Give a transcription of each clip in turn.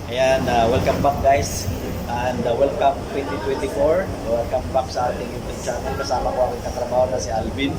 Ayan, welcome back guys. And welcome 2024. Welcome back sa ating YouTube channel. Kasama ko aking katrabaho na si Alvin.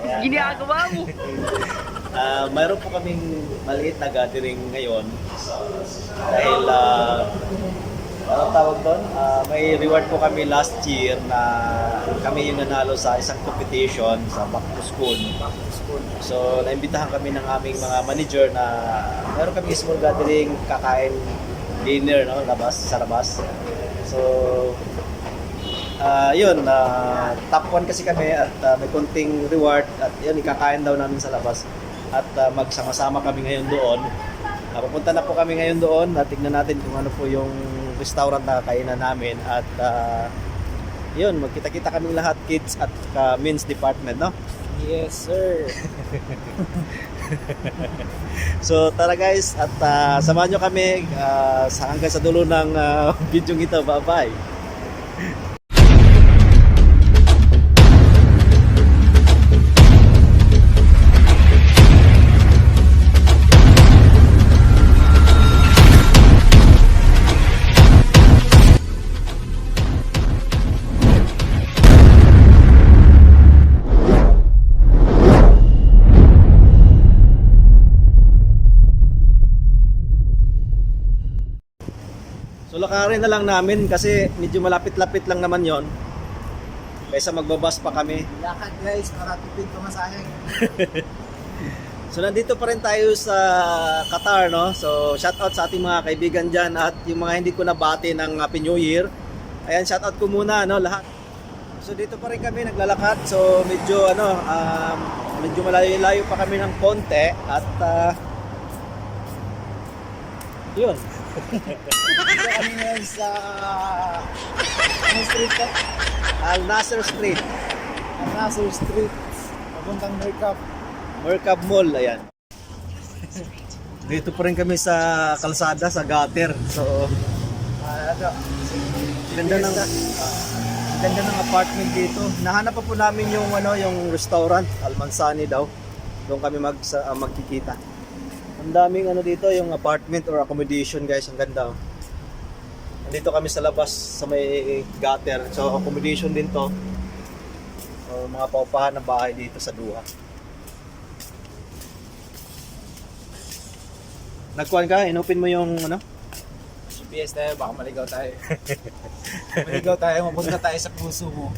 Ayan. Ginagawa mo! Mayroon po kaming maliit na gathering ngayon. Dahil, anong tawag doon? May reward po kami last year na kami yung nanalo sa isang competition sa Back to School. So, naimbitahan kami ng aming mga manager na meron kami small gathering, kakain dinner, no? Sa labas. So, yun, top 1 kasi kami at may konting reward at yun, ikakain daw namin sa labas. At magsama-sama kami ngayon doon. Pupunta na po kami ngayon doon at tignan natin kung ano po yung restaurant na kainan namin. At yun, magkita-kita kaming lahat, kids at men's department, no? Yes, sir! So tara guys at samahan nyo kami hanggang sa dulo ng video ito. Bye bye. So lakarin na lang namin kasi medyo malapit-lapit lang naman yon. Kaysa magbabas pa kami. Lakad guys, para tipid pamasahe. So nandito pa rin tayo sa Qatar, no? So shout out sa ating mga kaibigan dyan at yung mga hindi ko nabati ng Happy New Year. Ayan, shout out ko muna, no, lahat. So dito pa rin kami naglalakad. So medyo medyo malayo-layo pa kami ng konti at yun. Dito kami ngayon sa... Ano street ka? Al Nasser Street, Al Nasser Street. Papuntang Mercab Mall, ayan. Dito pa rin kami sa kalsada, sa gutter. So, ganda ng apartment dito. Nahanap pa po namin yung yung restaurant, Almansani daw. Doon kami magkikita. Ang daming dito, yung apartment or accommodation, guys, ang ganda. Nandito kami sa labas sa may gutter. So, accommodation din to. O mga paupahan na bahay dito sa Doha. Nagkuhan ka? Inupin mo yung GPS tayo, baka maligaw tayo. Maligaw tayo, mapunta tayo sa puso mo.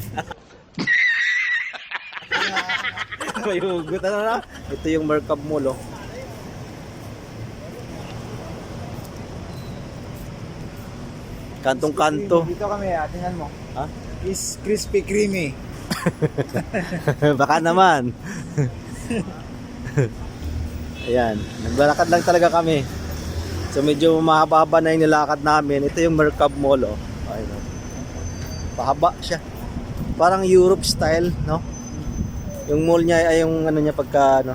May hugot na. Ito yung Mercab Mall, oh. Kantong-kanto. Dito kami, tingnan mo. Ha? Is crispy creamy. Baka naman. Ayan, naglalakad lang talaga kami. So medyo mahaba-haba na yung nilakad namin. Ito yung Mercab Mall, oh. Ayun, oh. Pahaba siya. Parang Europe style, no? Yung mall niya ay yung niya pagka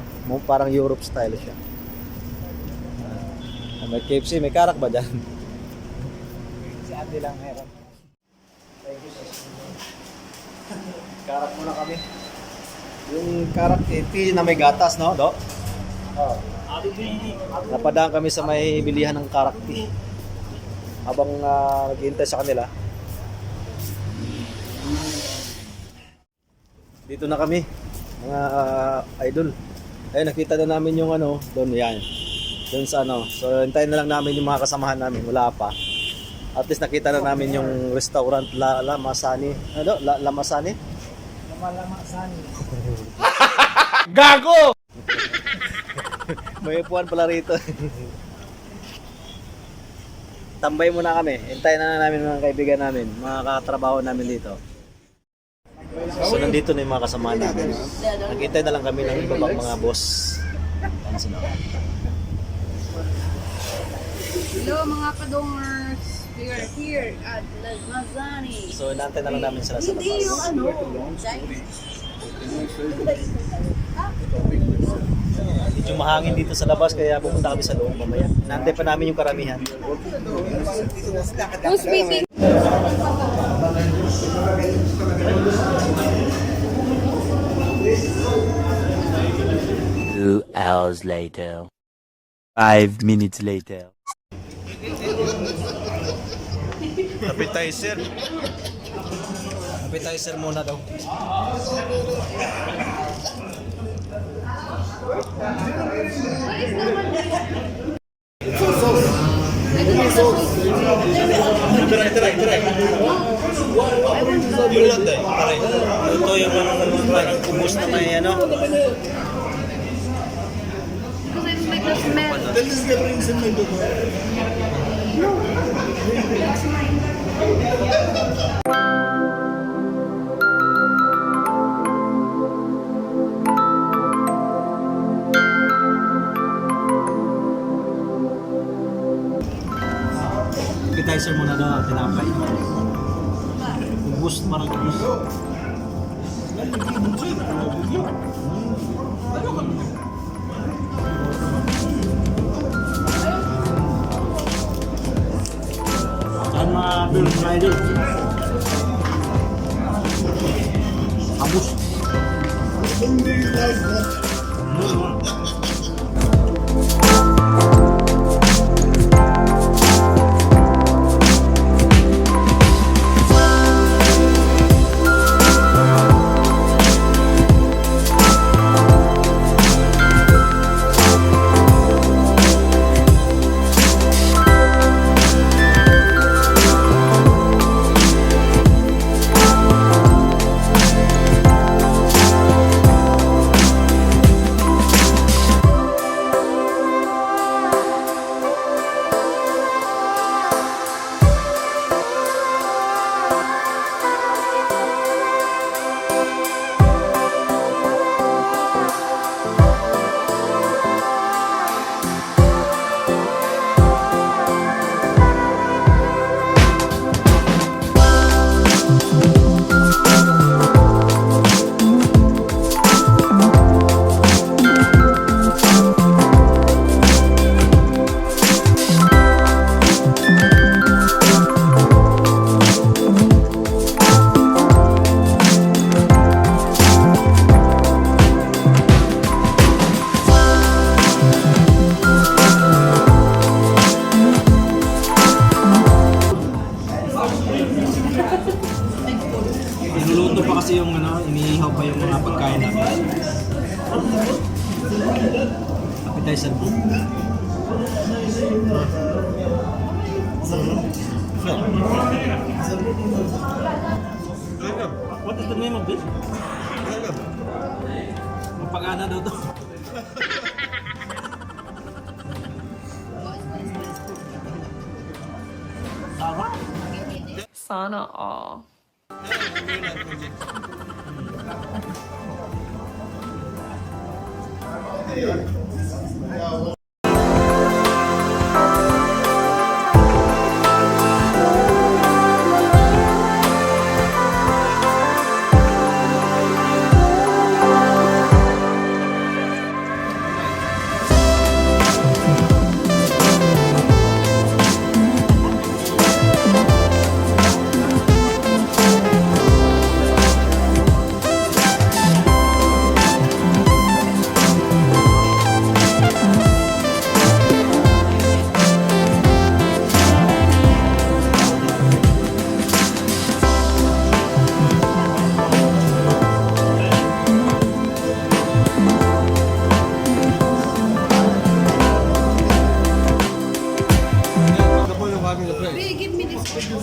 parang Europe style siya. May KFC, may karak ba dyan? Si Andy lang meron. Karak muna kami. Yung karak tea na may gatas, no, Do? Oh. Napadaan kami sa may bilihan ng karak tea. Habang naghihintay sa kanila. Dito na kami, mga idol. Ayun, nakita na namin yung doon yan. Doon sa So, hintayin na lang namin yung mga kasamahan namin. Wala pa. At least nakita na namin yung restaurant La Masani. La Masani? Lama-sani. Gago! May upuan pala rito. Tambay muna kami. Hintayin na namin mga kaibigan namin, mga katrabaho namin dito. So nandito na yung mga kasama namin. Nakita na lang kami ng ibang mga boss. Ano sino? Hello mga kadongers! We are here at Las Mazani. So inaantay na lang namin sila sa Hindi yung labas. Medyo mahangin dito sa labas kaya pupunta kami sa loob mamaya. Inaantay pa namin yung karamihan. Who's speaking? 2 hours later. 5 minutes later. Appetizer. Appetizer muna daw. What is the one? Ito na sauce. Try. Yun lang din. Try. Ito yung ubos na may ano. Because I don't like the smell. That's mine. Appetizer muna daw, tinapay. Ubus, parang ubus. Saan mga film na idol? Abus. Niluluto pa kasi yung ano, iniihaw pa yung mga pagkain namin. Appetizer po. What is the name of this? Mapag-ana daw to. Sana all. Wait, give me this. Give me.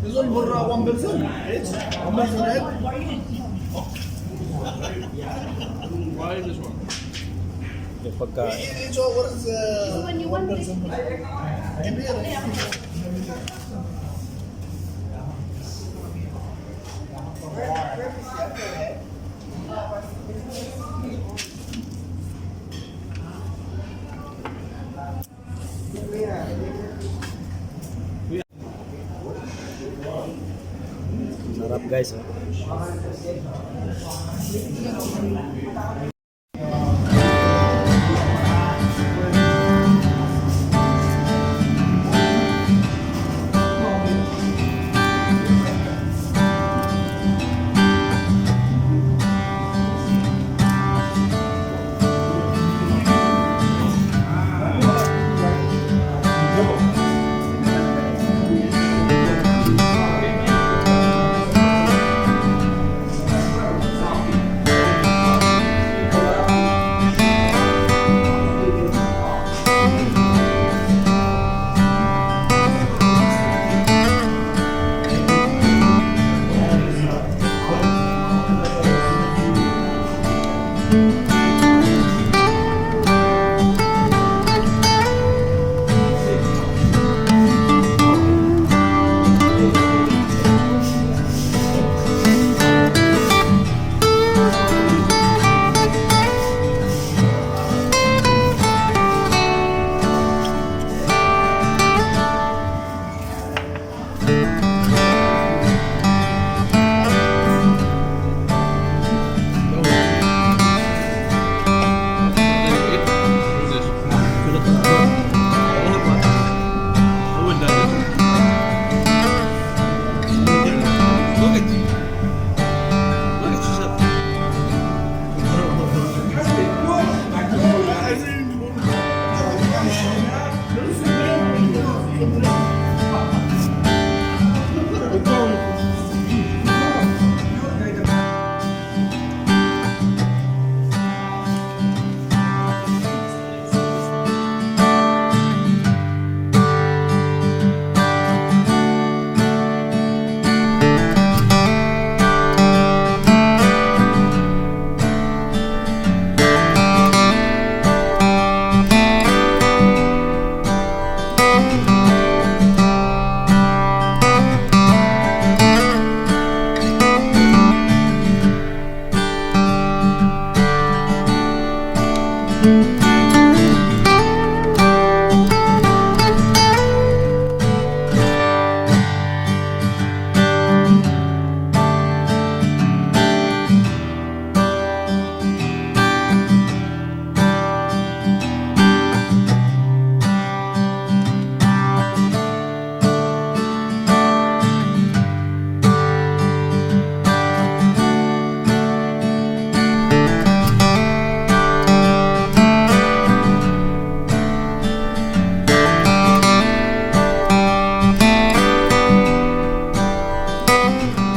This one for one person. One person, right? Why this one? Yung pagkain. Each over is When you want this. give me a Sarap guys. Oh.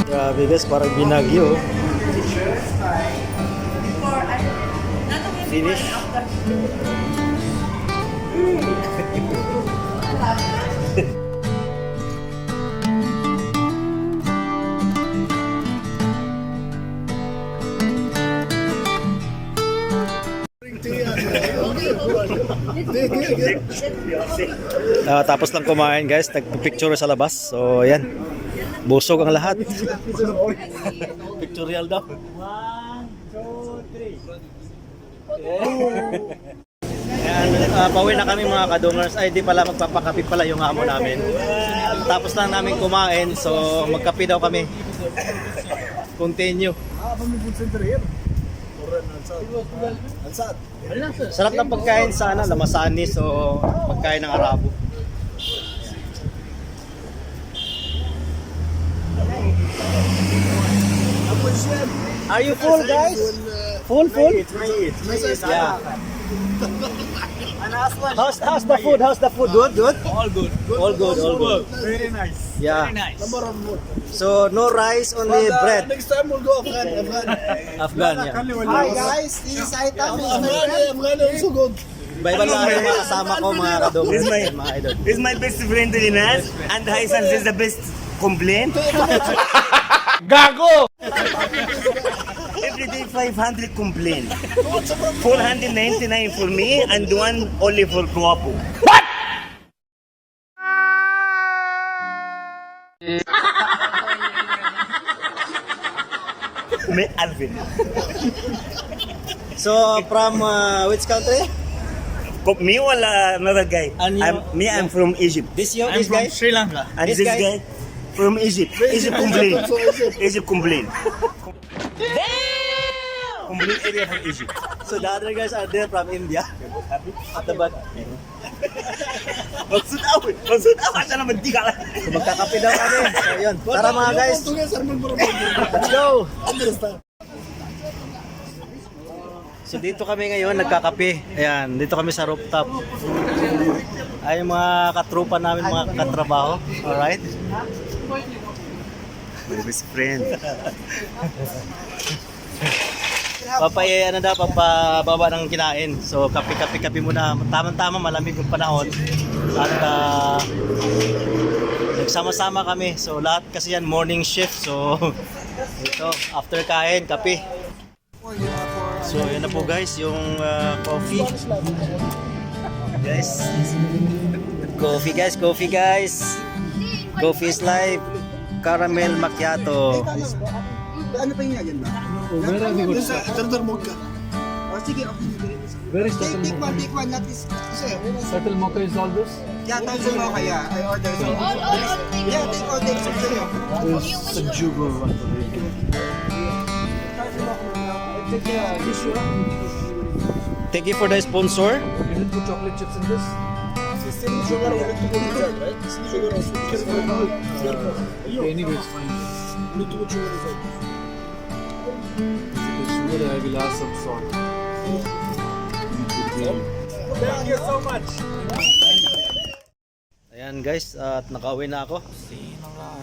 Grabe guys, parang binagyo. Finish. Tapos lang kumain guys, nagpipicture sa labas. So ayan, busog ang lahat. Pictorial daw. 1, 2, 3. Ayan, pauwi na kami mga kadungers. Ay, di pala, magpapakapi pala yung amo namin. Tapos lang namin kumain, so magkapi daw kami. Continue. Sarap ng pagkain sa Lamasani, so pagkain ng Arabo. Are you full, guys? Full? Yeah. How's the food? How's the food? Good? All good. All good. Very nice. Yeah. Very nice. So no rice, only bread. Next time we'll go Afghan. Afghan, yeah. Hi guys, this is Aitam. Afghan also good. Iba-iba lang yung mga kasama ko, mga kadungers, mga idol. This is my best friend Rinas, and Haisan is the best complaint. Gago! Every day 500 complaint. 499 for me and one only for Guapo. Me Alvin. So from which country? Me or another guy? And you- I'm from Egypt. This I'm from guy? Sri Lanka. And This this guy? guy from Egypt. Egypt complain. Egypt complain. Complain area from Egypt. So the other guys are there from India. At the back. Maksud apa? Asal naman di ka lang. So magkakape daw kami. So yun. Tara mga guys. Let's go! So dito kami ngayon nagkakape. Ayan, dito kami sa rooftop. Ay yung mga katrupa namin, mga katrabaho. Alright? My best friend. Papababa ng kinain. So kape muna. Tama-tama, malamig yung panahon. At nagsama-sama kami. So lahat kasi yan morning shift. So ito, after kain, kape. So yun na po guys, yung coffee. Coffee guys. Coffee is life. Caramel macchiato. Ano pa yung agenda? Turtle mocha. Oh, sige, okay. Where is Take one, not this. Turtle mocha is all this? Yeah, turtle mocha, yeah. I order. Yeah, take all, take some sa'yo. Thank you for the sponsor. You didn't put chocolate chips in this? Sugar, we need to put inside, right? Sugar also. Okay, anyway, it's fine. We need to put sugar inside. Because sugar, I will add some salt. Thank you so much. Ayan guys, at nakauwi na ako.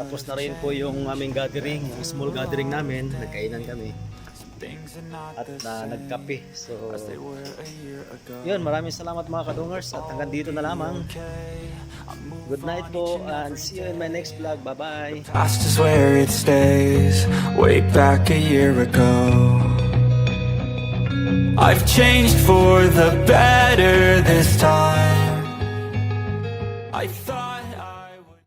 Tapos na rin po yung aming gathering, yung small gathering namin. Nagkainan kami. At nagkape. So, yun, maraming salamat mga kadungers. At hanggang dito na lamang. Good night po and see you in my next vlog. Bye-bye. Past is where it stays, way back a year ago. I've changed for the better this time.